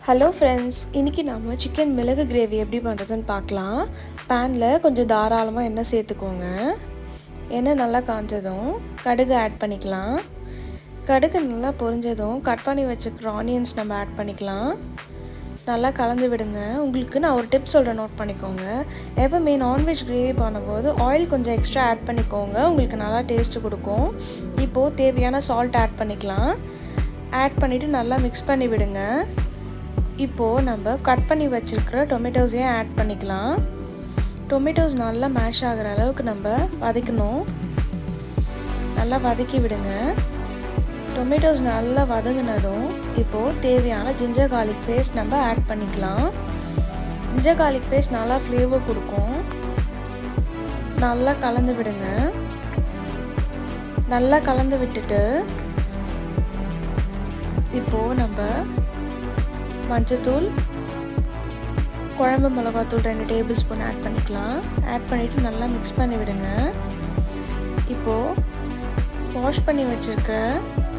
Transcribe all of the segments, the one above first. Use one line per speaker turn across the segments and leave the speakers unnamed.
Hello friends, இன்றைக்கி நம்ம chicken மிளகு கிரேவி எப்படி பண்ணுறதுன்னு பார்க்கலாம். பேனில் கொஞ்சம் தாராளமாக எண்ணெய் சேர்த்துக்கோங்க. எண்ணெய் நல்லா காஞ்சதும் கடுகு ஆட் பண்ணிக்கலாம். கடுகு நல்லா பொரிஞ்சதும் கட் பண்ணி வச்சுக்கிற ஆனியன்ஸ் நம்ம ஆட் பண்ணிக்கலாம். நல்லா கலந்து விடுங்க. உங்களுக்கு நான் ஒரு டிப் சொல்கிறேன், நோட் பண்ணிக்கோங்க. எப்போவுமே நான்வெஜ் கிரேவி பண்ணும்போது ஆயில் கொஞ்சம் எக்ஸ்ட்ரா ஆட் பண்ணிக்கோங்க, உங்களுக்கு நல்லா டேஸ்ட்டு கொடுக்கும். இப்போது தேவையான சால்ட் ஆட் பண்ணிக்கலாம். ஆட் பண்ணிவிட்டு நல்லா மிக்ஸ் பண்ணி விடுங்க. இப்போது நம்ம கட் பண்ணி வச்சுருக்கிற டொமேட்டோஸையும் ஆட் பண்ணிக்கலாம். டொமேட்டோஸ் நல்லா மேஷ் ஆகிற அளவுக்கு நம்ம வதக்கணும். நல்லா வதக்கி விடுங்க. டொமேட்டோஸ் நல்லா வதங்கினதும் இப்போது தேவையான ஜிஞ்சர் கார்லிக் பேஸ்ட் நம்ம ஆட் பண்ணிக்கலாம். ஜிஞ்சர் கார்லிக் பேஸ்ட் நல்லா ஃப்ளேவர் கொடுக்கும். நல்லா கலந்து விடுங்க. நல்லா கலந்து விட்டுட்டு இப்போது நம்ம மஞ்சத்தூள், குழம்பு மிளகாத்தூள் 2 டேபிள் ஸ்பூன் ஆட் பண்ணிக்கலாம். ஆட் பண்ணிவிட்டு நல்லா மிக்ஸ் பண்ணி விடுங்க. இப்போது வாஷ் பண்ணி வச்சுருக்கிற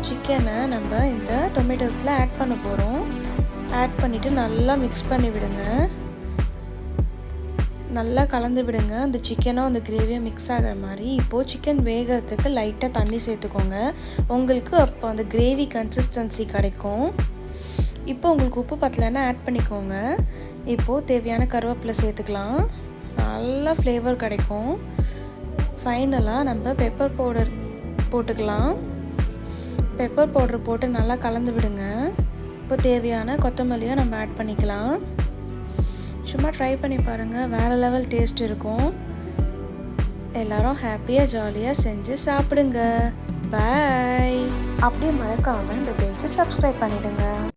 சிக்கனை நம்ம இந்த டொமேட்டோஸில் ஆட் பண்ண போகிறோம். ஆட் பண்ணிவிட்டு நல்லா மிக்ஸ் பண்ணி விடுங்க. நல்லா கலந்து விடுங்க. அந்த சிக்கனும் அந்த கிரேவியும் மிக்ஸ் ஆகிற மாதிரி. இப்போது சிக்கன் வேகிறதுக்கு லைட்டாக தண்ணி சேர்த்துக்கோங்க. உங்களுக்கு அப்போ அந்த கிரேவி கன்சிஸ்டன்சி கிடைக்கும். இப்போ உங்களுக்கு உப்பு பத்தலைன்னா ஆட் பண்ணிக்கோங்க. இப்போது தேவையான கருவேப்பிலை சேர்த்துக்கலாம். நல்லா ஃப்ளேவர் கிடைக்கும். ஃபைனலாக நம்ம பெப்பர் பவுடர் போட்டுக்கலாம். பெப்பர் பவுடர் போட்டு நல்லா கலந்து விடுங்க. இப்போ தேவையான கொத்தமல்லியை நம்ம ஆட் பண்ணிக்கலாம். சும்மா ட்ரை பண்ணி பாருங்கள், வேறு லெவல் டேஸ்ட் இருக்கும். எல்லோரும் ஹாப்பியாக ஜாலியாக செஞ்சு சாப்பிடுங்க. பாய். அப்படியே மறக்காமல் இந்த பேஜை சப்ஸ்கிரைப் பண்ணிவிடுங்க.